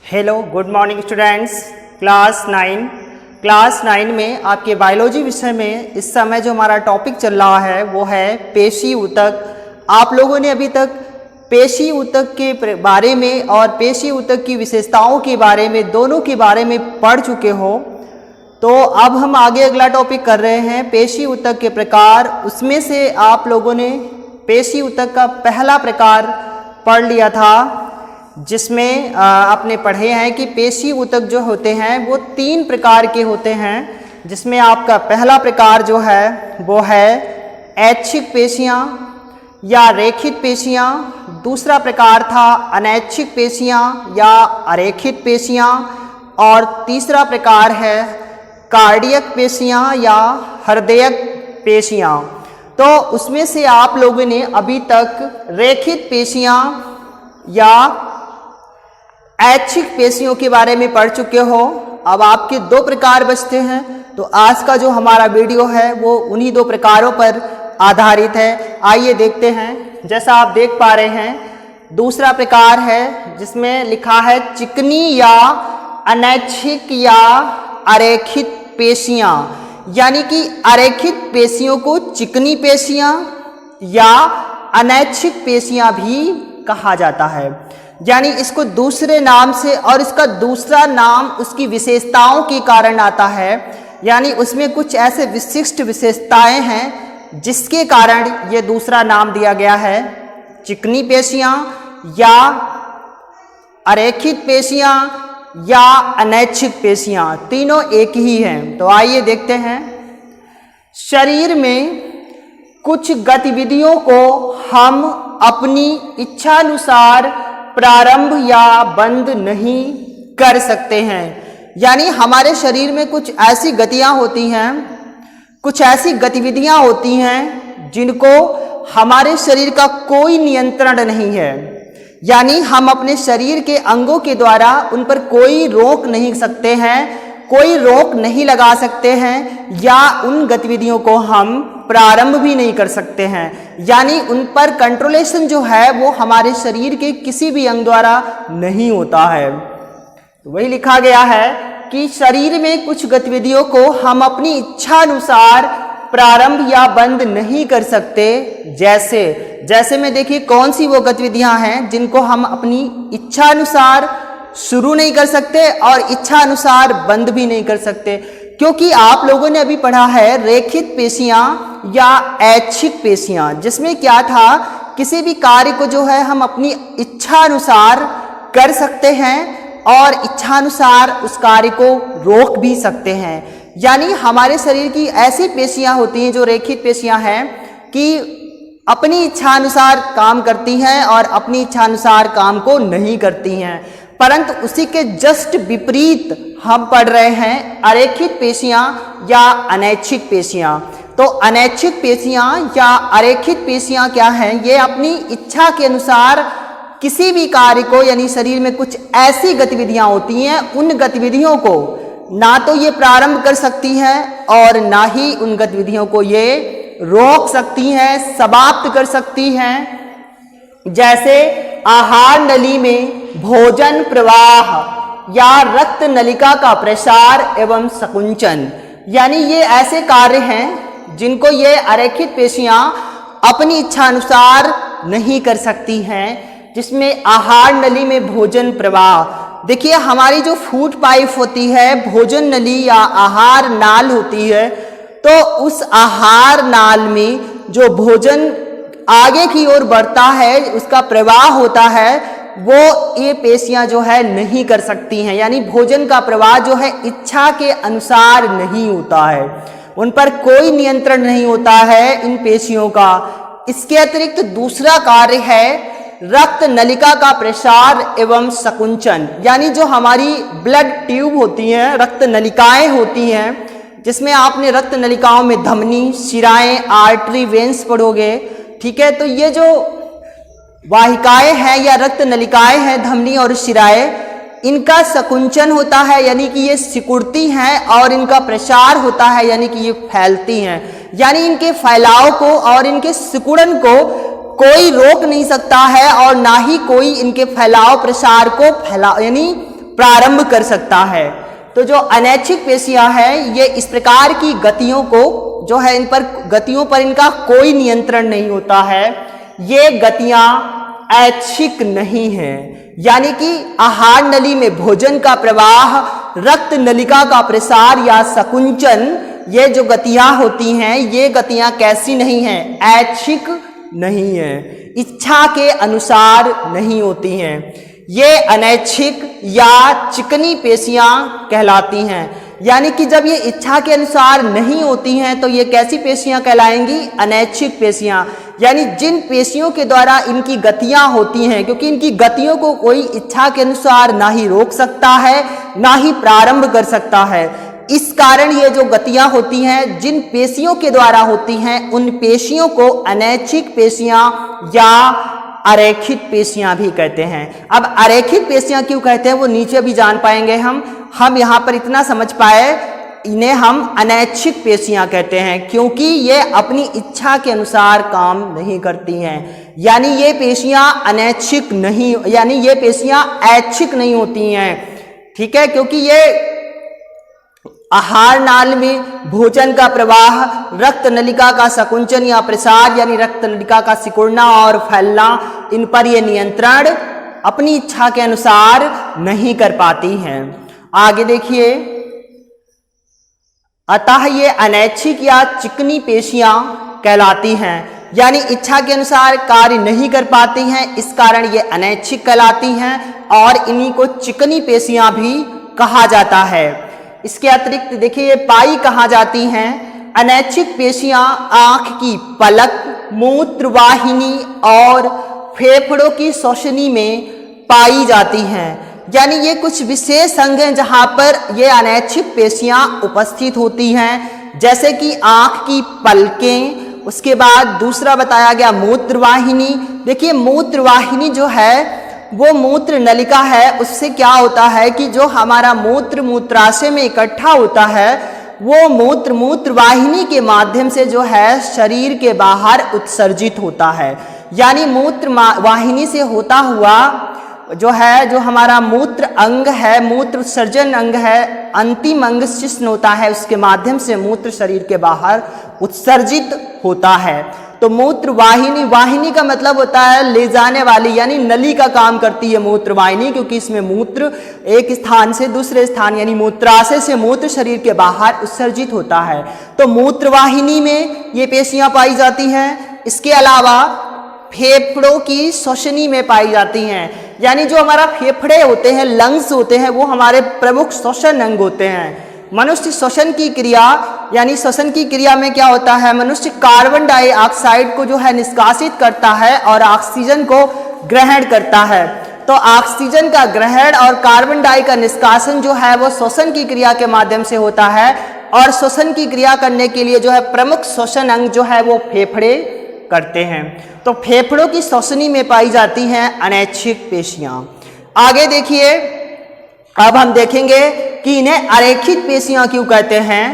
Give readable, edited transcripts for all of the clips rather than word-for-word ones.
Hello good morning students. Class 9 में आपके biology विषय में इस समय जो हमारा टॉपिक चल रहा है वो है पेशी ऊतक। आप लोगों ने अभी तक पेशी ऊतक के बारे में और पेशी ऊतक की विशेषताओं के बारे में दोनों के बारे में पढ़ चुके हो। तो अब हम आगे अगला टॉपिक कर रहे हैं पेशी ऊतक के प्रकार। उसमें से आप लोगों ने पेशी ऊतक का पहला प्रकार पढ़ लिया था, जिसमें आपने पढ़े हैं कि पेशी ऊतक जो होते हैं वो 3 प्रकार के होते हैं, जिसमें आपका पहला प्रकार जो है वो है ऐच्छिक पेशियाँ या रेखित पेशियाँ। दूसरा प्रकार था अनैच्छिक पेशियाँ या अरेखित पेशियाँ। और तीसरा प्रकार है कार्डियक पेशियाँ या हृदयक पेशियाँ। तो उसमें से आप लोगों ने अभी तक रेखित पेशियाँ या ऐच्छिक पेशियों के बारे में पढ़ चुके हो। अब आपके 2 प्रकार बचते हैं, तो आज का जो हमारा वीडियो है वो उन्हीं 2 प्रकारों पर आधारित है। आइए देखते हैं। जैसा आप देख पा रहे हैं, दूसरा प्रकार है जिसमें लिखा है चिकनी या अनैच्छिक या अरेखित पेशियाँ, यानी कि अरेखित पेशियों को चिकनी पेशियाँ या अनैच्छिक पेशियाँ भी कहा जाता है। यानी इसको दूसरे नाम से, और इसका दूसरा नाम उसकी विशेषताओं के कारण आता है, यानी उसमें कुछ ऐसे विशिष्ट विशेषताएं हैं जिसके कारण ये दूसरा नाम दिया गया है। चिकनी पेशियाँ या अरेखित पेशियाँ या अनैच्छिक पेशियाँ, तीनों एक ही हैं। तो आइए देखते हैं। शरीर में कुछ गतिविधियों को हम अपनी इच्छानुसार प्रारंभ या बंद नहीं कर सकते हैं। यानी हमारे शरीर में कुछ ऐसी गतियां होती हैं, कुछ ऐसी गतिविधियां होती हैं जिनको हमारे शरीर का कोई नियंत्रण नहीं है। यानी हम अपने शरीर के अंगों के द्वारा उन पर कोई रोक नहीं सकते हैं, कोई रोक नहीं लगा सकते हैं, या उन गतिविधियों को हम प्रारंभ भी नहीं कर सकते हैं। यानी उन पर कंट्रोलेशन जो है वो हमारे शरीर के किसी भी अंग द्वारा नहीं होता है। तो वही लिखा गया है कि शरीर में कुछ गतिविधियों को हम अपनी इच्छानुसार प्रारंभ या बंद नहीं कर सकते। जैसे में देखिए कौन सी वो गतिविधियां हैं जिनको हम अपनी इच्छानुसार शुरू नहीं कर सकते और इच्छानुसार बंद भी नहीं कर सकते। क्योंकि आप लोगों ने अभी पढ़ा है रेखित पेशियाँ या ऐच्छिक पेशियाँ, जिसमें क्या था, किसी भी कार्य को जो है हम अपनी इच्छानुसार कर सकते हैं और इच्छानुसार उस कार्य को रोक भी सकते हैं। यानी हमारे शरीर की ऐसी पेशियाँ होती हैं जो रेखित पेशियाँ हैं कि अपनी इच्छानुसार काम करती हैं और अपनी इच्छानुसार काम को नहीं करती हैं। परंतु उसी के जस्ट विपरीत हम पढ़ रहे हैं अरेखित पेशियाँ या अनैच्छिक पेशियाँ। तो अनैच्छिक पेशियाँ या अरेखित पेशियाँ क्या हैं? ये अपनी इच्छा के अनुसार किसी भी कार्य को, यानी शरीर में कुछ ऐसी गतिविधियाँ होती हैं, उन गतिविधियों को ना तो ये प्रारंभ कर सकती हैं और ना ही उन गतिविधियों को ये रोक सकती हैं, समाप्त कर सकती हैं। जैसे आहार नली में भोजन प्रवाह या रक्त नलिका का प्रसार एवं संकुचन, यानी ये ऐसे कार्य हैं जिनको ये अरेखित पेशियाँ अपनी इच्छानुसार नहीं कर सकती हैं। जिसमें आहार नली में भोजन प्रवाह, देखिए हमारी जो फूड पाइप होती है, भोजन नली या आहार नाल होती है, तो उस आहार नाल में जो भोजन आगे की ओर बढ़ता है, उसका प्रवाह होता है, वो ये पेशियाँ जो है नहीं कर सकती हैं। यानी भोजन का प्रवाह जो है इच्छा के अनुसार नहीं होता है, उन पर कोई नियंत्रण नहीं होता है इन पेशियों का। इसके अतिरिक्त दूसरा कार्य है रक्त नलिका का प्रसार एवं संकुचन, यानी जो हमारी ब्लड ट्यूब होती हैं, रक्त नलिकाएं होती हैं, जिसमें आपने रक्त नलिकाओं में धमनी, शिराएं, आर्टरी, वेन्स पढ़ोगे, ठीक है। तो ये जो वाहिकाएं हैं या रक्त नलिकाएं हैं, धमनी और शिराएं, इनका संकुचन होता है, यानी कि ये सिकुड़ती हैं, और इनका प्रसार होता है, यानी कि ये फैलती हैं। यानी इनके फैलाव को और इनके सिकुड़न को कोई रोक नहीं सकता है और ना ही कोई इनके फैलाव प्रसार को यानी प्रारंभ कर सकता है। तो जो अनैच्छिक पेशियां हैं ये इस प्रकार की गतियों को जो है इन पर गतियों पर इनका कोई नियंत्रण नहीं होता है, ये गतियां ऐच्छिक नहीं है। यानी कि आहार नली में भोजन का प्रवाह, रक्त नलिका का प्रसार या संकुंचन, ये जो गतियां होती हैं ये गतियां कैसी नहीं हैं, ऐच्छिक नहीं है, इच्छा के अनुसार नहीं होती हैं। ये अनैच्छिक या चिकनी पेशियां कहलाती हैं। यानी कि जब ये इच्छा के अनुसार नहीं होती हैं तो ये कैसी पेशियां कहलाएंगी, अनैच्छिक पेशियां। यानी जिन पेशियों के द्वारा इनकी गतियां होती हैं, क्योंकि इनकी गतियों को कोई इच्छा के अनुसार ना ही रोक सकता है ना ही प्रारंभ कर सकता है, इस कारण ये जो गतियां होती हैं जिन पेशियों के द्वारा होती हैं उन पेशियों को अनैच्छिक पेशियां या अरेखित पेशियां भी कहते हैं। अब अरेखित पेशियां क्यों कहते हैं वो नीचे भी जान पाएंगे हम यहाँ पर इतना समझ पाए, इन्हें हम अनैच्छिक पेशियां कहते हैं क्योंकि ये अपनी इच्छा के अनुसार काम नहीं करती हैं। यानी ये पेशियां अनैच्छिक नहीं, यानी ये पेशियां ऐच्छिक नहीं होती हैं, ठीक है, क्योंकि ये आहार नाल में भोजन का प्रवाह, रक्त नलिका का संकुंचन या प्रसार यानी रक्त नलिका का सिकुड़ना और फैलना, इन पर ये नियंत्रण अपनी इच्छा के अनुसार नहीं कर पाती हैं। आगे देखिए, अतः ये अनैच्छिक या चिकनी पेशियां कहलाती हैं, यानी इच्छा के अनुसार कार्य नहीं कर पाती हैं, इस कारण ये अनैच्छिक कहलाती हैं और इन्हीं को चिकनी पेशियां भी कहा जाता है। इसके अतिरिक्त देखिए पाई कहाँ जाती हैं, अनैच्छिक पेशियां आंख की पलक, मूत्र वाहिनी और फेफड़ों की श्वसनी में पाई जाती हैं। यानी ये कुछ विशेष अंग हैं जहां पर ये अनैच्छिक पेशियां उपस्थित होती हैं, जैसे कि आंख की पलकें, उसके बाद दूसरा बताया गया मूत्र वाहिनी। देखिए मूत्र वाहिनी जो है वो मूत्र नलिका है, उससे क्या होता है कि जो हमारा मूत्र मूत्राशय में इकट्ठा होता है वो मूत्र वाहिनी के माध्यम से जो है शरीर के बाहर उत्सर्जित होता है। यानी मूत्र वाहिनी से होता हुआ जो है, जो हमारा मूत्र अंग है, मूत्र उत्सर्जन अंग है, अंतिम अंग शिश्न होता है, उसके माध्यम से मूत्र शरीर के बाहर उत्सर्जित होता है। तो मूत्र वाहिनी, वाहिनी का मतलब होता है ले जाने वाली, यानी नली का काम करती है मूत्र वाहिनी, क्योंकि इसमें मूत्र एक स्थान से दूसरे स्थान यानी मूत्राशय से मूत्र शरीर के बाहर उत्सर्जित होता है। तो मूत्र वाहिनी में ये पेशियां पाई जाती हैं। इसके अलावा फेफड़ों की श्वसनी में पाई जाती हैं, यानी जो हमारा फेफड़े होते हैं, लंग्स होते हैं, वो हमारे प्रमुख श्वसन अंग होते हैं। मनुष्य श्वसन की क्रिया, यानी श्वसन की क्रिया में क्या होता है, मनुष्य कार्बन डाइऑक्साइड को जो है निष्कासित करता है और ऑक्सीजन को ग्रहण करता है। तो ऑक्सीजन का ग्रहण और कार्बन डाई का निष्कासन जो है वो श्वसन की क्रिया के माध्यम से होता है, और श्वसन की क्रिया करने के लिए जो है प्रमुख श्वसन अंग जो है वो फेफड़े करते हैं। तो फेफड़ों की श्वसनी में पाई जाती हैं अनैच्छिक पेशियां। आगे देखिए, अब हम देखेंगे कि इन्हें अरेखित पेशियां क्यों कहते हैं।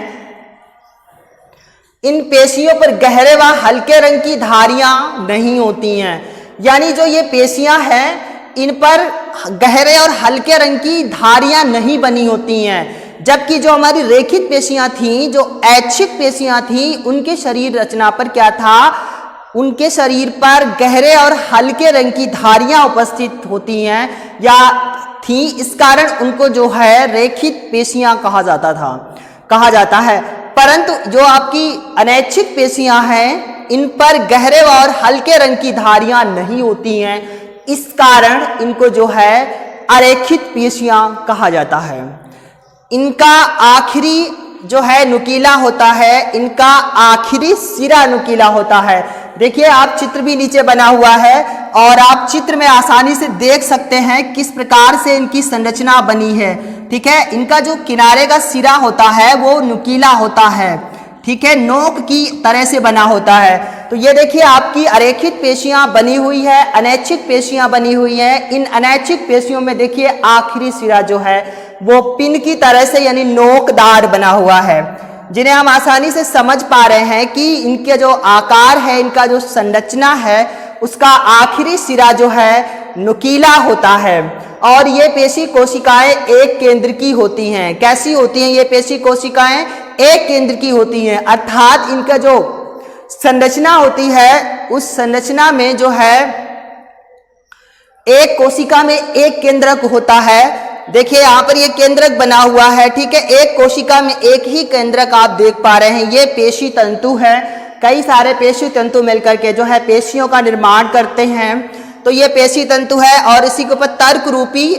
इन पेशियों पर गहरे व हल्के रंग की धारियां नहीं होती हैं, यानी जो ये पेशियां हैं इन पर गहरे और हल्के रंग की धारियां नहीं बनी होती हैं, जबकि जो हमारी रेखित पेशियां थीं, जो ऐच्छिक पेशियां थीं, उनके शरीर रचना पर क्या था, उनके शरीर पर गहरे और हल्के रंग की धारियां उपस्थित होती हैं या थी, इस कारण उनको जो है रेखित पेशियां कहा जाता है। परंतु जो आपकी अनैच्छिक पेशियां हैं इन पर गहरे और हल्के रंग की धारियां नहीं होती हैं, इस कारण इनको जो है अरेखित पेशियां कहा जाता है। इनका आखिरी जो है नुकीला होता है, इनका आखिरी सिरा नुकीला होता है। देखिए आप चित्र भी नीचे बना हुआ है और आप चित्र में आसानी से देख सकते हैं किस प्रकार से इनकी संरचना बनी है, ठीक है। इनका जो किनारे का सिरा होता है वो नुकीला होता है, ठीक है, नोक की तरह से बना होता है। तो ये देखिए आपकी अरेखित पेशियां बनी हुई है, अनैच्छिक पेशियां बनी हुई हैं। इन अनैच्छिक पेशियों में देखिए आखिरी सिरा जो है वो पिन की तरह से यानी नोकदार बना हुआ है, जिन्हें हम आसानी से समझ पा रहे हैं कि इनके जो आकार है, इनका जो संरचना है, उसका आखिरी सिरा जो है नुकीला होता है और ये पेशी कोशिकाएं एक केंद्र की होती हैं। कैसी होती हैं ये पेशी कोशिकाएं? एक केंद्र की होती हैं, अर्थात इनका जो संरचना होती है उस संरचना में जो है एक कोशिका में एक केंद्रक होता है। देखिए यहाँ पर ये केंद्रक बना हुआ है, ठीक है। एक कोशिका में एक ही केंद्रक आप देख पा रहे हैं, ये पेशी तंतु है। कई सारे पेशी तंतु मिलकर के जो है पेशियों का निर्माण करते हैं, तो ये पेशी तंतु है और इसी के ऊपर तर्क रूपी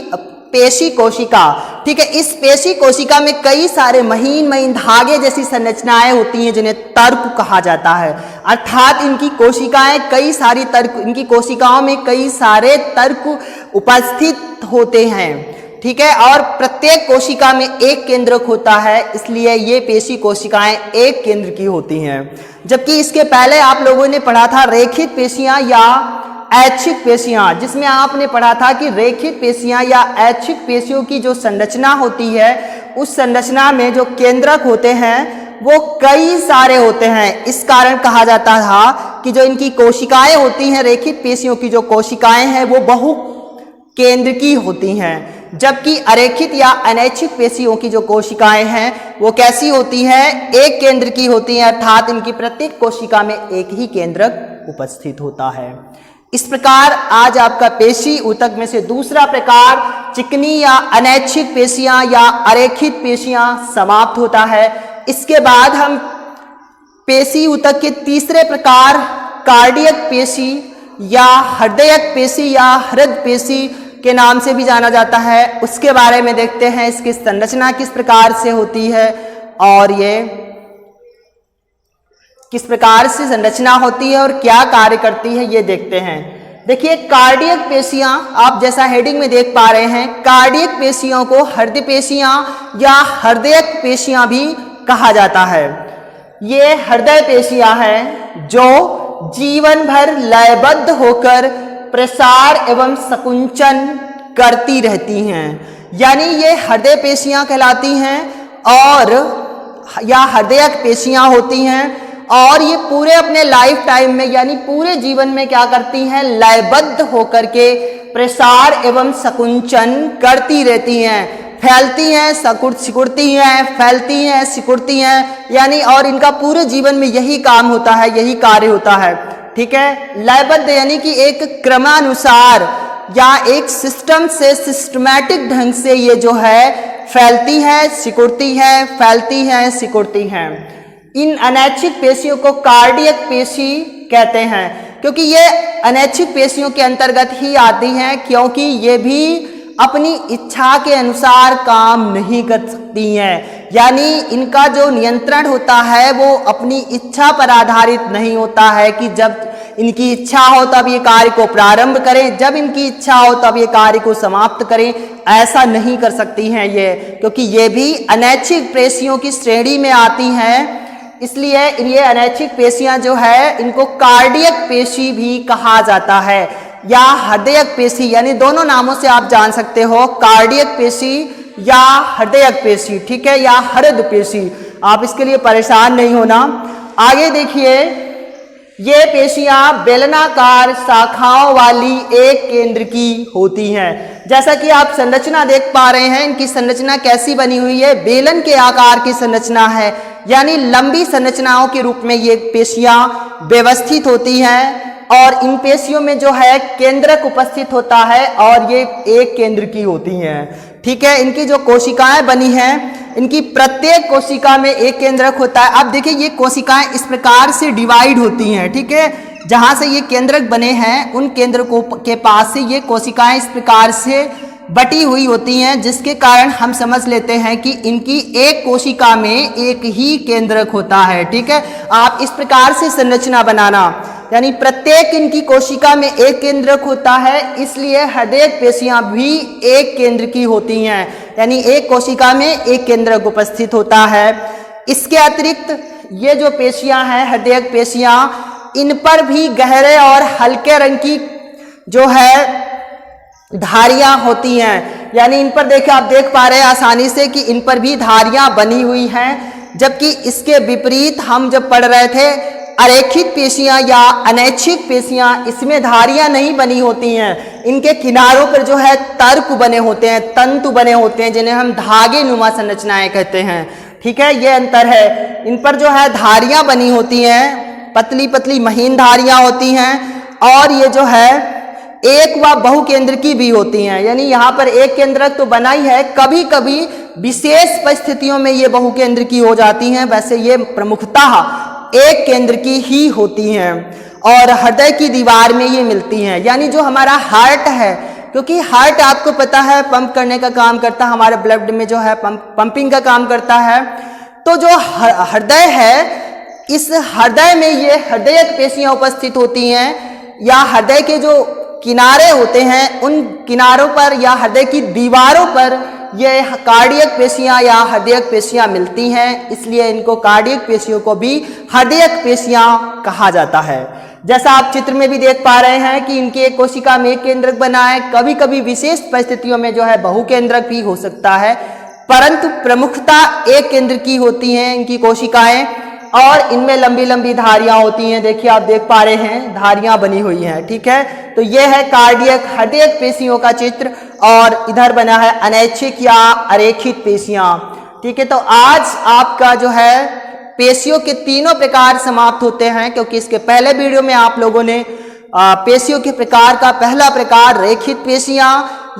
पेशी कोशिका, ठीक है। इस पेशी कोशिका में कई सारे महीन महीन धागे जैसी संरचनाएं होती हैं जिन्हें तर्क कहा जाता है, अर्थात इनकी कोशिकाएं कई सारी तर्क, इनकी कोशिकाओं में कई सारे तर्क उपस्थित होते हैं, ठीक है। और प्रत्येक कोशिका में एक केंद्रक होता है, इसलिए ये पेशी कोशिकाएं एक केंद्र की होती हैं। जबकि इसके पहले आप लोगों ने पढ़ा था रेखित पेशियां या ऐच्छिक पेशियां, जिसमें आपने पढ़ा था कि रेखित पेशियां या ऐच्छिक पेशियों की जो संरचना होती है उस संरचना में जो केंद्रक होते हैं वो कई सारे होते हैं। इस कारण कहा जाता था कि जो इनकी कोशिकाएं होती हैं, रेखित पेशियों की जो कोशिकाएं हैं वो बहु केंद्र की होती हैं, जबकि अरेखित या अनैच्छिक पेशियों की जो कोशिकाएं हैं वो कैसी होती हैं? एक केंद्र की होती हैं, अर्थात इनकी प्रत्येक कोशिका में एक ही केंद्रक उपस्थित होता है। इस प्रकार आज आपका पेशी ऊतक में से दूसरा प्रकार चिकनी या अनैच्छिक पेशियां या अरेखित पेशियां समाप्त होता है। इसके बाद हम पेशी ऊतक के तीसरे प्रकार कार्डियक पेशी या हृदयक पेशी या हृदय पेशी के नाम से भी जाना जाता है, उसके बारे में देखते हैं। इसकी संरचना किस प्रकार से होती है और ये किस प्रकार से संरचना होती है और क्या कार्य करती है, ये देखते हैं। देखिए कार्डियक पेशियां, आप जैसा हेडिंग में देख पा रहे हैं, कार्डियक पेशियों को हृदय पेशियां या हृदयक पेशियां भी कहा जाता है। ये हृदय पेशियां हैं जो जीवन भर लयबद्ध होकर प्रसार एवं संकुचन करती रहती हैं, यानी ये हृदय पेशियां कहलाती हैं और या हृदयक पेशियां होती हैं और ये पूरे अपने लाइफ टाइम में यानी पूरे जीवन में क्या करती हैं? लयबद्ध होकर के प्रसार एवं संकुचन करती रहती हैं, फैलती हैं, सिकुड़ती हैं, फैलती हैं, सिकुड़ती हैं, यानी और इनका पूरे जीवन में यही काम होता है, यही कार्य होता है, ठीक है। लयबद्ध यानी कि एक क्रमानुसार या एक सिस्टम से सिस्टमैटिक ढंग से ये जो है फैलती है, सिकुड़ती है, फैलती है, सिकुड़ती हैं। इन अनैच्छिक पेशियों को कार्डियक पेशी कहते हैं, क्योंकि ये अनैच्छिक पेशियों के अंतर्गत ही आती हैं, क्योंकि ये भी अपनी इच्छा के अनुसार काम नहीं कर सकती हैं, यानी इनका जो नियंत्रण होता है वो अपनी इच्छा पर आधारित नहीं होता है कि जब इनकी इच्छा हो तब ये कार्य को प्रारंभ करें, जब इनकी इच्छा हो तब ये कार्य को समाप्त करें, ऐसा नहीं कर सकती हैं ये, क्योंकि ये भी अनैच्छिक पेशियों की श्रेणी में आती हैं। इसलिए ये अनैच्छिक पेशियां जो है इनको कार्डियक पेशी भी कहा जाता है या हृदयक पेशी, यानी दोनों नामों से आप जान सकते हो, कार्डियक पेशी या हृदयक पेशी, ठीक है, या हृदय पेशी। आप इसके लिए परेशान नहीं होना। आगे देखिए, ये पेशियां बेलनाकार शाखाओं वाली एक केंद्र की होती हैं। जैसा कि आप संरचना देख पा रहे हैं, इनकी संरचना कैसी बनी हुई है? बेलन के आकार की संरचना है, यानी लंबी संरचनाओं के रूप में ये पेशियां व्यवस्थित होती हैं और इन पेशियों में जो है केंद्रक उपस्थित होता है और ये एक केंद्र की होती हैं, ठीक है। इनकी जो कोशिकाएं बनी हैं, इनकी प्रत्येक कोशिका में एक केंद्रक होता है। अब देखिए ये कोशिकाएं इस प्रकार से डिवाइड होती हैं, ठीक है। जहां से ये केंद्रक बने हैं उन केंद्रकों के पास से ये कोशिकाएं इस प्रकार से बटी हुई होती हैं, जिसके कारण हम समझ लेते हैं कि इनकी एक कोशिका में एक ही केंद्रक होता है, ठीक है। आप इस प्रकार से संरचना बनाना, यानी प्रत्येक इनकी कोशिका में एक केंद्रक होता है, इसलिए हृदयक पेशियां भी एक केंद्र की होती हैं, यानी एक कोशिका में एक केंद्रक उपस्थित होता है। इसके अतिरिक्त ये जो पेशियां हैं हृदयक पेशियां, इन पर भी गहरे और हल्के रंग की जो है धारियां होती हैं, यानी इन पर देखिए, आप देख पा रहे हैं आसानी से कि इन पर भी धारियां बनी हुई हैं। जबकि इसके विपरीत हम जब पढ़ रहे थे अरेखित पेशियां या अनैच्छिक पेशियां, इसमें धारियां नहीं बनी होती हैं, इनके किनारों पर जो है तर्क बने होते हैं, तंतु बने होते हैं, जिन्हें हम धागे नुमा संरचनाएं कहते हैं। ठीक है, ये अंतर है। इन पर जो है धारियां बनी होती हैं, पतली पतली महीन धारियां होती हैं, और ये जो है एक व बहुकेंद्रकी भी होती हैं, यानी यहाँ पर एक केंद्रक तो बना ही है, कभी कभी विशेष परिस्थितियों में ये बहुकेंद्रकी हो जाती हैं, वैसे ये प्रमुखतः एक केंद्र की ही होती हैं, और हृदय की दीवार में ये मिलती हैं। यानी जो हमारा हार्ट है, क्योंकि हार्ट आपको पता है पंप करने का काम करता है, हमारे ब्लड में जो है पंपिंग का काम करता है, तो जो हृदय है, इस हृदय में ये हृदयक पेशियां उपस्थित होती हैं, या हृदय के जो किनारे होते हैं उन किनारों पर या हृदय की दीवारों पर ये कार्डियक पेशियां या हृदयक पेशियां मिलती हैं, इसलिए इनको कार्डियक पेशियों को भी हृदयक पेशियां कहा जाता है। जैसा आप चित्र में भी देख पा रहे हैं कि इनकी एक कोशिका में एक केंद्रक बना है, कभी कभी विशेष परिस्थितियों में जो है बहुकेंद्रक भी हो सकता है, परंतु प्रमुखता एक केंद्र की होती हैं इनकी कोशिकाएं, और इनमें लंबी लंबी धारियां होती हैं। देखिए आप देख पा रहे हैं धारियां बनी हुई हैं। ठीक है, तो यह है कार्डियक हृदयक पेशियों का चित्र, और इधर बना है अनैच्छिक या अरेखित पेशियां। ठीक है, तो आज आपका जो है पेशियों के तीनों प्रकार समाप्त होते हैं, क्योंकि इसके पहले वीडियो में आप लोगों ने पेशियों के प्रकार का पहला प्रकार रेखित पेशियां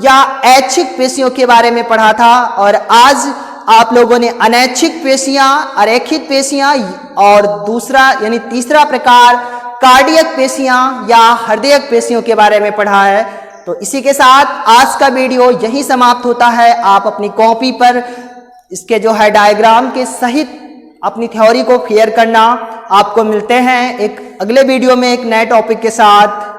या ऐच्छिक पेशियों के बारे में पढ़ा था, और आज आप लोगों ने अनैच्छिक पेशियां, अरेखित पेशियां और दूसरा यानी तीसरा प्रकार कार्डियक पेशियां या हृदयक पेशियों के बारे में पढ़ा है। तो इसी के साथ आज का वीडियो यहीं समाप्त होता है। आप अपनी कॉपी पर इसके जो है डायग्राम के सहित अपनी थ्योरी को क्लियर करना। आपको मिलते हैं एक अगले वीडियो में एक नए टॉपिक के साथ।